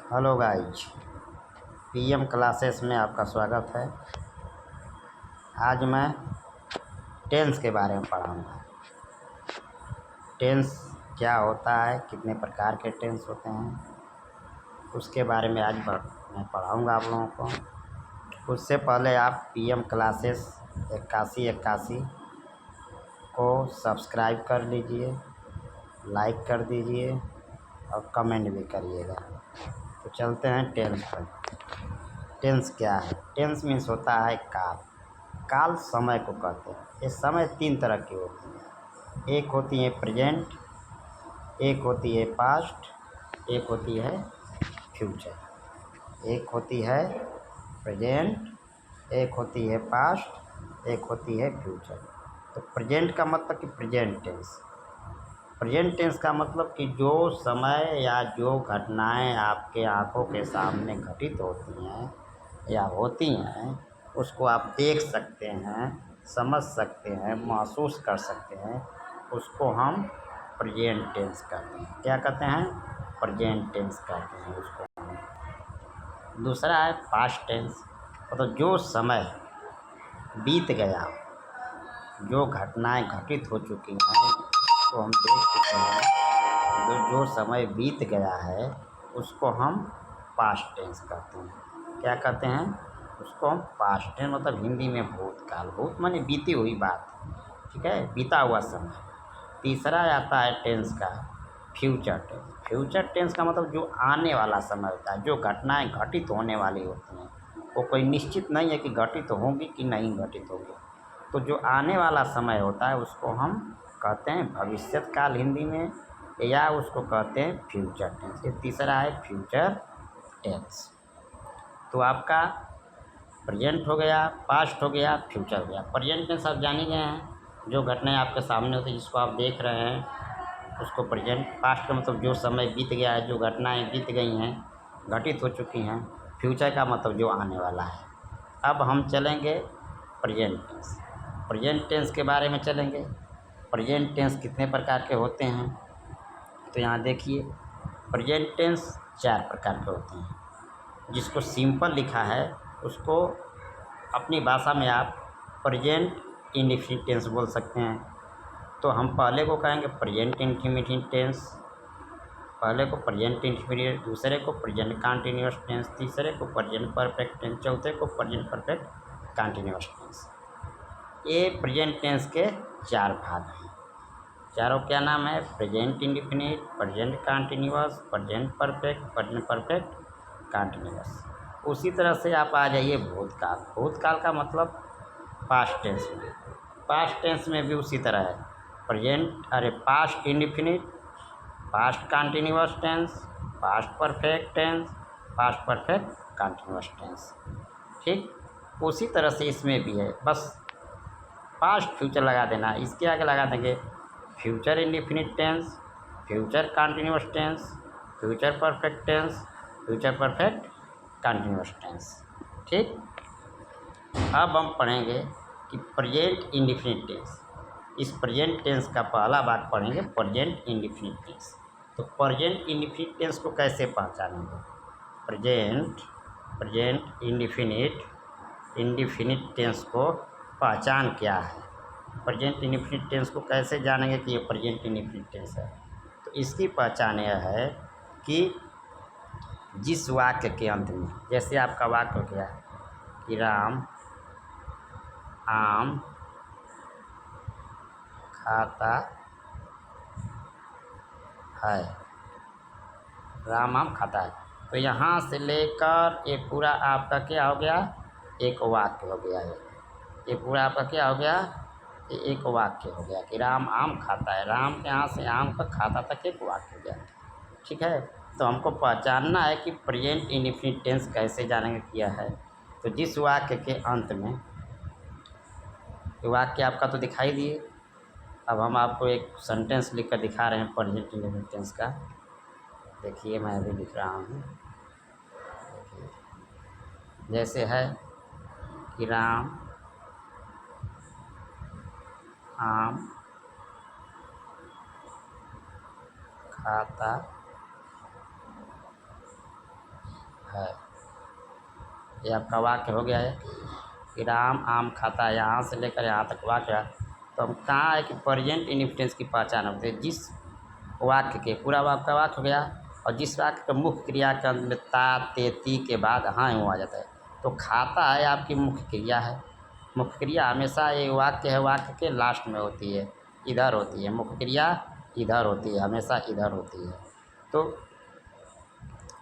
Hello guys, PM classes में आपका स्वागत है। आज मैं टेंस के बारे में पढ़ाऊँगा। टेंस क्या होता है, कितने प्रकार के टेंस होते हैं, उसके बारे में आज मैं पढ़ाऊँगा आप लोगों को। उससे पहले आप पीएम क्लासेस 8181 को सब्सक्राइब कर लीजिए, लाइक कर दीजिए और कमेंट भी करिएगा। तो चलते हैं टेंस पर। टेंस क्या है? टेंस मीन्स होता है काल। काल समय को कहते हैं। ये समय 3 तरह की होती है। एक होती है प्रेजेंट, एक होती है पास्ट, एक होती है फ्यूचर। एक होती है प्रेजेंट, एक होती है पास्ट, एक होती है फ्यूचर। तो प्रेजेंट का मतलब कि प्रेजेंट टेंस। प्रेजेंट टेंस का मतलब कि जो समय या जो घटनाएं आपके आंखों के सामने घटित होती हैं या होती हैं, उसको आप देख सकते हैं, समझ सकते हैं, महसूस कर सकते हैं, उसको हम प्रेजेंट टेंस कहते हैं। क्या कहते हैं? प्रेजेंट टेंस कहते हैं उसको। दूसरा है पास्ट टेंस, मतलब जो समय बीत गया, जो घटनाएं घटित हो चुकी हैं, उसको हम देख चुके हैं, जो समय बीत गया है, उसको हम पास्ट टेंस कहते हैं। क्या कहते हैं? उसको हम पास्ट टेंस, मतलब हिंदी में भूतकाल। भूत माने बीती हुई बात, ठीक है, बीता हुआ समय। तीसरा आता है टेंस का फ्यूचर टेंस। फ्यूचर टेंस का मतलब जो आने वाला समय होता है, जो घटनाएं घटित होने वाली होती हैं, वो कोई निश्चित नहीं है कि घटित होंगी कि नहीं घटित होगी। तो जो आने वाला समय होता है उसको हम कहते हैं भविष्यत काल हिंदी में, या उसको कहते हैं फ्यूचर टेंस। ये तीसरा है फ्यूचर टेंस। तो आपका प्रेजेंट हो गया, पास्ट हो गया, फ्यूचर हो गया। प्रेजेंट टेंस आप जान ही गए हैं, जो घटनाएं आपके सामने होती है, जिसको आप देख रहे हैं, उसको प्रेजेंट। पास्ट का मतलब जो समय बीत गया है, जो घटनाएं बीत गई हैं, घटित हो चुकी हैं। फ्यूचर का मतलब जो आने वाला है। अब हम चलेंगे प्रेजेंट टेंस। प्रेजेंट टेंस के बारे में चलेंगे। प्रेजेंट टेंस कितने प्रकार के होते हैं? तो यहाँ देखिए, प्रेजेंट टेंस 4 प्रकार के होते हैं। जिसको सिंपल लिखा है उसको अपनी भाषा में आप प्रेजेंट इंडेफिनिट टेंस बोल सकते हैं। तो हम पहले को कहेंगे प्रेजेंट इंडेफिनिट टेंस, पहले को प्रेजेंट इंडेफिनिट, दूसरे को प्रेजेंट कंटीन्यूअस टेंस, तीसरे को प्रेजेंट परफेक्ट टेंस, चौथे को प्रेजेंट परफेक्ट कंटीन्यूअस टेंस। ये प्रेजेंट टेंस के 4 भाग हैं। चारों क्या नाम है? Present indefinite, present continuous, present perfect, present perfect continuous. उसी तरह से आप आ जाइए भूतकाल। भूतकाल का मतलब पास्ट टेंस में। पास्ट टेंस में भी उसी तरह है, past indefinite, past continuous tense, past perfect tense, past perfect continuous tense. ठीक उसी तरह से इसमें भी है, बस पास्ट फ्यूचर लगा देना। इसके आगे लगा देंगे future indefinite tense, future continuous tense, future perfect tense, future perfect continuous tense. ठीक, अब हम पढ़ेंगे कि प्रेजेंट इंडेफिनिट टेंस। इस प्रेजेंट टेंस का पहला भाग पढ़ेंगे, प्रेजेंट इंडेफिनिट टेंस। तो प्रेजेंट इंडेफिनिट टेंस को कैसे पहचानेंगे? प्रेजेंट प्रेजेंट इंडेफिनिट टेंस को पहचान क्या है? प्रेजेंट इंडेफिनिट टेंस को कैसे जानेंगे कि ये प्रेजेंट इंडेफिनिट टेंस है? तो इसकी पहचान यह है कि जिस वाक्य के अंत में, जैसे आपका वाक्य हो गया कि राम आम खाता है, राम आम खाता है, तो यहाँ से लेकर ये पूरा आपका क्या हो गया? एक वाक्य हो गया है। ये पूरा आपका क्या हो गया? ये एक वाक्य हो गया कि राम आम खाता है। राम के यहाँ से आम का खाता तक एक वाक्य हो गया। ठीक है, तो हमको पहचानना है कि प्रेजेंट इंडेफिनिट टेंस कैसे जानेंगे किया है। तो जिस वाक्य के अंत में, वाक्य आपका तो दिखाई दिए, अब हम आपको एक सेंटेंस लिख कर दिखा रहे हैं प्रेजेंट इंडेफिनिट टेंस का। देखिए मैं अभी लिख रहा हूँ। देखिए, जैसे है कि राम आम खाता है। ये आपका वाक्य हो गया है कि राम आम खाता है। यहाँ से लेकर यहाँ तक वाक्य है। तो हम कहाँ है कि प्रेजेंट इंडिफिनिटेंस की पहचान होती है। जिस वाक्य के पूरा वाक्य वाक्य हो गया और जिस वाक्य के मुख्य क्रिया के अंत में ता ते ती के बाद हाँ वो आ जाता है। तो खाता है आपकी मुख्य क्रिया है। मुख्य क्रिया हमेशा ये वाक्य है, वाक्य के लास्ट में होती है, इधर होती है। मुख्य क्रिया इधर होती है, हमेशा इधर होती है। तो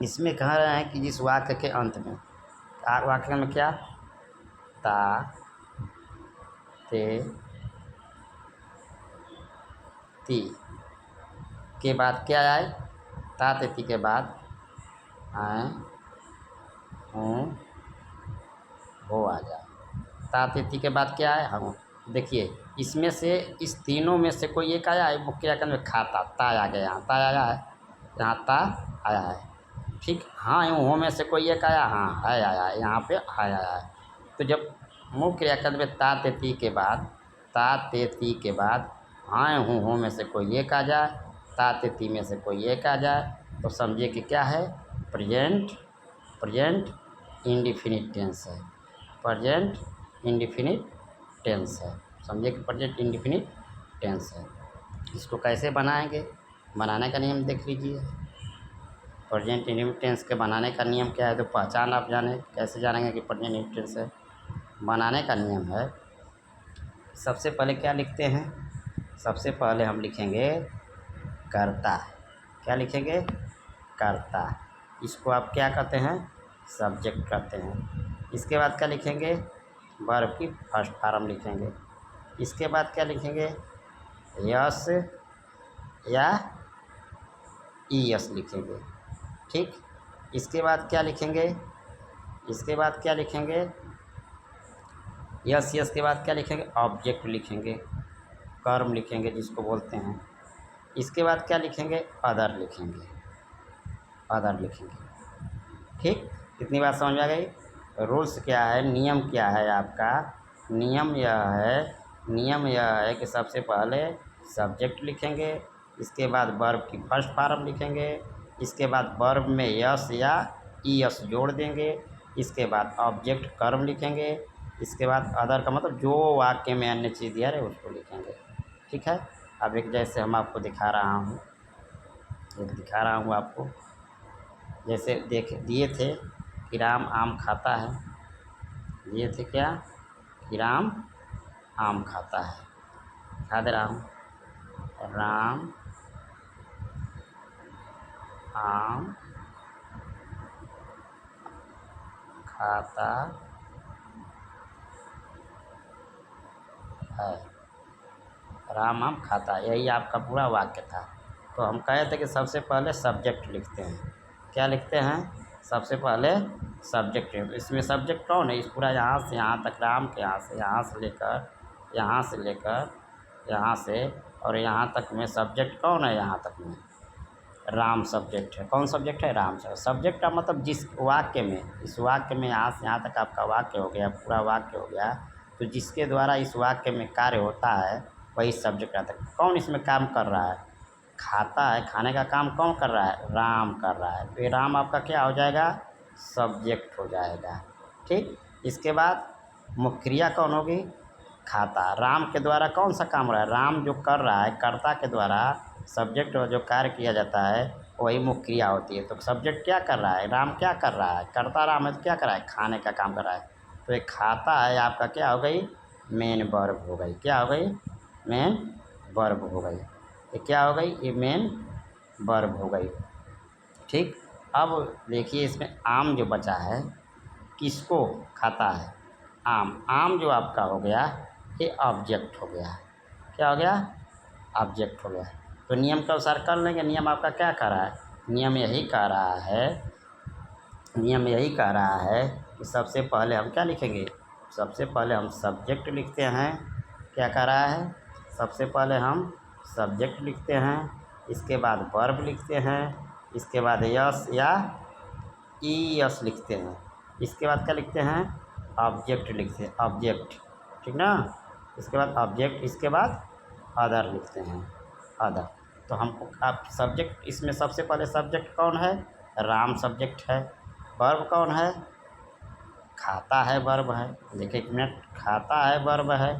इसमें कह रहे हैं कि जिस वाक्य के अंत में वाक्य में क्या ता ते ती के बाद क्या आए, ता ते ती के बाद आए हूँ हो आ जाए। ता ते ती के बाद क्या है हम। देखिए इसमें से इस तीनों में से कोई एक आया है मुख्य क्रिया में खाता, ता आ गया, यहाँ ता आया है, यहाँ ता आया है। ठीक हाँ यूँ हो में से कोई एक आया, हाँ है आया है, यहाँ पे है आया है। तो जब मुख्य क्रियाकर्म में ता ते ती के बाद, ता ते ती के बाद हाँ हूँ हो में से कोई एक आ जाए, ता ते ती में से कोई एक आ जाए, तो समझिए कि क्या है, प्रेजेंट इंडिफिनिट टेंस है। प्रेजेंट इंडिफिनिट टेंस है। समझिए कि प्रेजेंट इंडिफिनिट टेंस है। इसको कैसे बनाएंगे, बनाने का नियम देख लीजिए। प्रेजेंट इंडिफिनिट टेंस के बनाने का नियम क्या है, तो पहचान आप जाने, कैसे जानेंगे कि प्रेजेंट इंडिफिनिट टेंस है। बनाने का नियम है, सबसे पहले क्या लिखते हैं, सबसे पहले हम लिखेंगे कर्ता। क्या लिखेंगे, कर्ता। इसको आप क्या कहते हैं, सब्जेक्ट कहते हैं। इसके बाद क्या लिखेंगे, वर्ब की फर्स्ट फॉर्म लिखेंगे। इसके बाद क्या लिखेंगे, यस या ई यस लिखेंगे। ठीक, इसके बाद क्या लिखेंगे, इसके बाद क्या लिखेंगे, यस यस के बाद क्या लिखेंगे, ऑब्जेक्ट लिखेंगे, कर्म लिखेंगे जिसको बोलते हैं। इसके बाद क्या लिखेंगे, अदर लिखेंगे, अदर लिखेंगे। ठीक, इतनी बात समझ में आ गई। रूल्स क्या है, नियम क्या है आपका, नियम यह है कि सबसे पहले सब्जेक्ट लिखेंगे, इसके बाद वर्ब की फर्स्ट फॉर्म लिखेंगे, इसके बाद वर्ब में यस या ई यस जोड़ देंगे, इसके बाद ऑब्जेक्ट कर्म लिखेंगे, इसके बाद अदर का मतलब जो वाक्य में अन्य चीज़ दिया है उसको लिखेंगे। ठीक है, अब एक जैसे हम आपको दिखा रहा हूँ, एक दिखा रहा हूँ आपको। जैसे देख दिए थे कि राम आम खाता है, दिए थे क्या कि राम आम खाता है, दिखा दे रहा हूँ, राम आम खाता है, राम आम खाता, यही आपका पूरा वाक्य था। तो हम कहे थे कि सबसे पहले सब्जेक्ट लिखते हैं। क्या लिखते हैं, सबसे पहले सब्जेक्ट। इसमें सब्जेक्ट कौन है, इस पूरा यहाँ से यहाँ तक, राम के यहाँ से लेकर यहाँ से लेकर यहाँ से और यहाँ तक में सब्जेक्ट कौन है, यहाँ तक में राम सब्जेक्ट है। कौन सब्जेक्ट है, राम सब्जेक्ट का मतलब जिस वाक्य में, इस वाक्य में यहाँ से यहाँ तक आपका वाक्य हो गया, पूरा वाक्य हो गया, तो जिसके द्वारा इस वाक्य में कार्य होता है वही सब्जेक्ट आता है। कौन इसमें काम कर रहा है, खाता है, खाने का काम कौन कर रहा है, राम कर रहा है। तो ये राम आपका क्या हो जाएगा, सब्जेक्ट हो जाएगा। ठीक, इसके बाद मुख्य क्रिया कौन होगी, खाता। राम के द्वारा कौन सा काम हो रहा है, राम जो कर रहा है, कर्ता के द्वारा सब्जेक्ट जो कार्य किया जाता है वही मुख्य क्रिया होती है। तो सब्जेक्ट क्या कर रहा है, राम क्या कर रहा है, कर्ता राम है, तो क्या कर रहा है, खाने का काम कर रहा है। तो एक खाता है आपका क्या हो गई, मेन वर्ब हो गई। क्या हो गई, मेन वर्ब हो गई। ये क्या हो गई, ये मेन वर्ब हो गई। ठीक, अब देखिए इसमें आम जो बचा है किसको खाता है, आम। आम जो आपका हो गया ये ऑब्जेक्ट हो गया। क्या हो गया, ऑब्जेक्ट हो गया। तो नियम के अनुसार कर लेंगे। नियम आपका क्या कह रहा है, नियम यही कह रहा है, नियम यही कह रहा है कि सबसे पहले हम क्या लिखेंगे, सबसे पहले हम सब्जेक्ट लिखते हैं। क्या कह रहा है, सबसे पहले हम सब्जेक्ट लिखते हैं, इसके बाद वर्ब लिखते हैं, इसके बाद यस या ई यस लिखते हैं, इसके बाद क्या लिखते हैं, ऑब्जेक्ट लिखते हैं, ऑब्जेक्ट। ठीक ना, इसके बाद ऑब्जेक्ट, इसके बाद अदर लिखते हैं, अदर। तो हमको आप सब्जेक्ट, इसमें सबसे पहले सब्जेक्ट कौन है, राम सब्जेक्ट है। वर्ब कौन है? खाता है वर्ब है। देखिए एक मिनट, खाता है वर्ब है,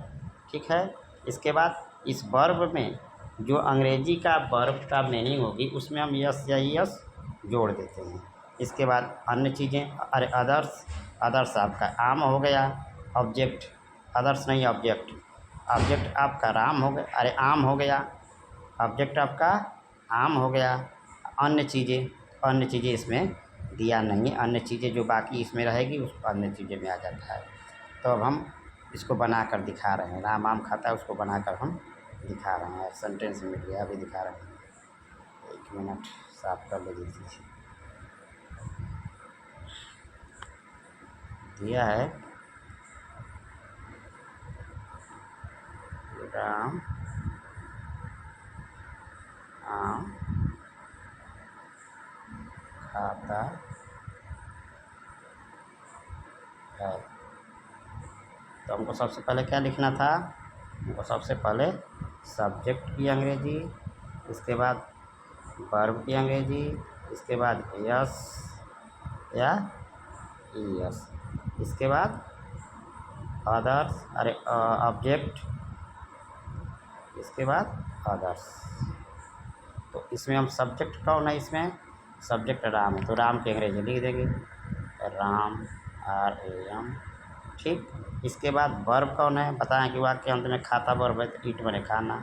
ठीक है। इसके बाद इस वर्ब में जो अंग्रेजी का वर्ब का मीनिंग होगी उसमें हम यस या यस जोड़ देते हैं। इसके बाद अन्य चीज़ें, अरे अदर्स, अदर्स आपका आम हो गया, ऑब्जेक्ट, अदर्स नहीं ऑब्जेक्ट, ऑब्जेक्ट आपका राम हो गया, अरे आम हो गया, ऑब्जेक्ट आपका आम हो गया। अन्य चीज़ें इसमें दिया नहीं है, अन्य चीज़ें जो बाकी इसमें रहेगी उस अन्य चीज़ें में आ जाता है। तो अब हम इसको बना कर दिखा रहे हैं, राम आम खाता है उसको बनाकर हम दिखा रहे हैं, सेंटेंस में दिया अभी दिखा रहे हैं। एक मिनट साफ कर ले दीजिए। दिया है राम आम खाता है। तो हमको सबसे पहले क्या लिखना था? हमको सबसे पहले सब्जेक्ट की अंग्रेजी, इसके बाद वर्ब की अंग्रेजी, इसके बाद यस या यस, इसके बाद अदर्स, अरे ऑब्जेक्ट, इसके बाद अदर्स। तो इसमें हम सब्जेक्ट कौन है? इसमें सब्जेक्ट राम है, तो राम की अंग्रेजी लिख देंगे राम, RAM, ठीक। इसके बाद वर्ब कौन है? बताएं कि वाक्य अंत में खाता वर्ब है, तो ईट बने खाना,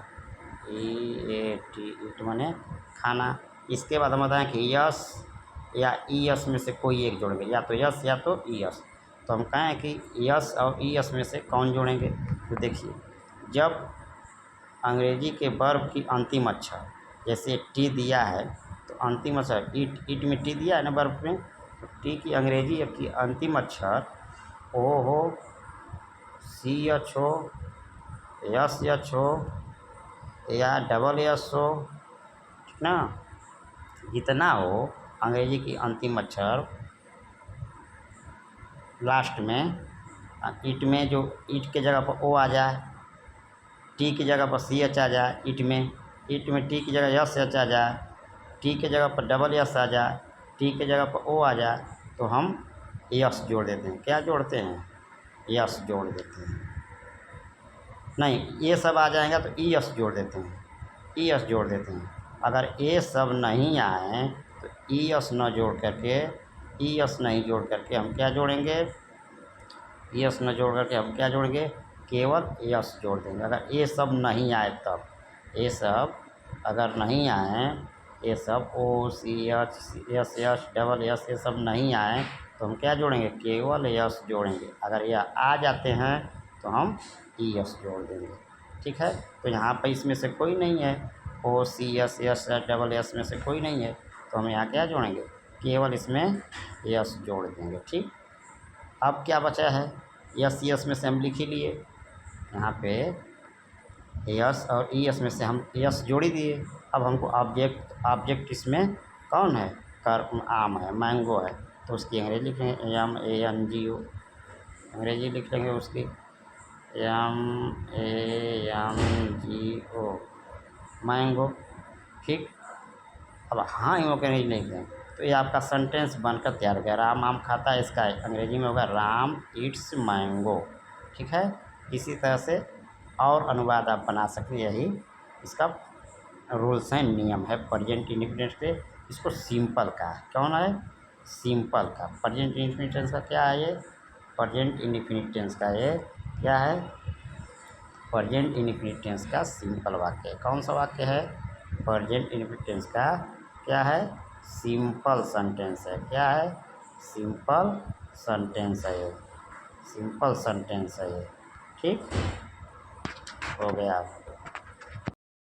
EAT, ईट बने खाना। इसके बाद हम बताएं कि यस या ES में से कोई एक जोड़ेंगे, या तो यस या तो ES। तो हम कहें कि यस और ES में से कौन जोड़ेंगे? तो देखिए, जब अंग्रेजी के वर्ब की अंतिम अक्षर, जैसे टी दिया है तो अंतिम अक्षर ईट में टी दिया है ना वर्ब में, तो टी की अंग्रेजी की अंतिम अक्षर O हो, CH हो, SH हो या SS हो, ठीक ना, जितना हो अंग्रेजी की अंतिम अक्षर लास्ट में ईट में, जो ईट के जगह पर O आ जाए, टी की जगह पर CH आ जाए, ईट में टी की जगह SH आ जाए, टी के जगह पर SS आ जाए, टी के जगह पर O आ जाए, तो हम यस जोड़ देते हैं। क्या जोड़ते हैं? यस जोड़ देते हैं। नहीं, ये सब आ जाएगा तो ES जोड़ देते हैं, ES जोड़ देते हैं। अगर ये सब नहीं आए तो ES न जोड़ करके, ES नहीं जोड़ करके हम क्या जोड़ेंगे? ES न जोड़ करके हम क्या जोड़ेंगे? केवल यस जोड़ देंगे। अगर ये सब नहीं आए तब, ये सब अगर नहीं आए, ये सब OCH SS SS ये सब नहीं आए तो हम क्या जोड़ेंगे? केवल यस जोड़ेंगे। अगर यह आ जाते हैं तो हम ES जोड़ देंगे, ठीक है। तो यहाँ पर इसमें से कोई नहीं है, OCH SS में से कोई नहीं है, तो हम यहाँ क्या जोड़ेंगे? केवल इसमें यस जोड़ देंगे, ठीक। अब क्या बचा है? यस में से हम लिख ही लिए, यहाँ पे यस और ES में से हम यस जोड़ ही दिए। अब हमको ऑब्जेक्ट इसमें कौन है? आम है, मैंगो है, तो उसकी अंग्रेजी लिखेंगे MANGO, अंग्रेजी लिख लेंगे उसकी MANGO, मैंगो, ठीक। अब हाँ ही के नहीं लिख दें तो ये आपका सेंटेंस बनकर तैयार हो गया। राम आम खाता है, इसका अंग्रेजी में होगा राम ईट्स मैंगो, ठीक है। इसी तरह से और अनुवाद आप बना सकते, यही इसका रूल्स हैं, नियम है प्रेजेंट इंडेफिनिट पे। इसको सिंपल का कौन है? सिंपल का प्रेजेंट इंडेफिनिट टेंस का क्या है? ये प्रेजेंट इंडेफिनिट टेंस का ये क्या है? प्रेजेंट इंडेफिनिट टेंस का सिंपल वाक्य। कौन सा वाक्य है? प्रेजेंट इंडेफिनिट टेंस का क्या है? सिंपल सेंटेंस है। क्या है? सिंपल सेंटेंस है ये, सिंपल सेंटेंस है ये, ठीक हो गया।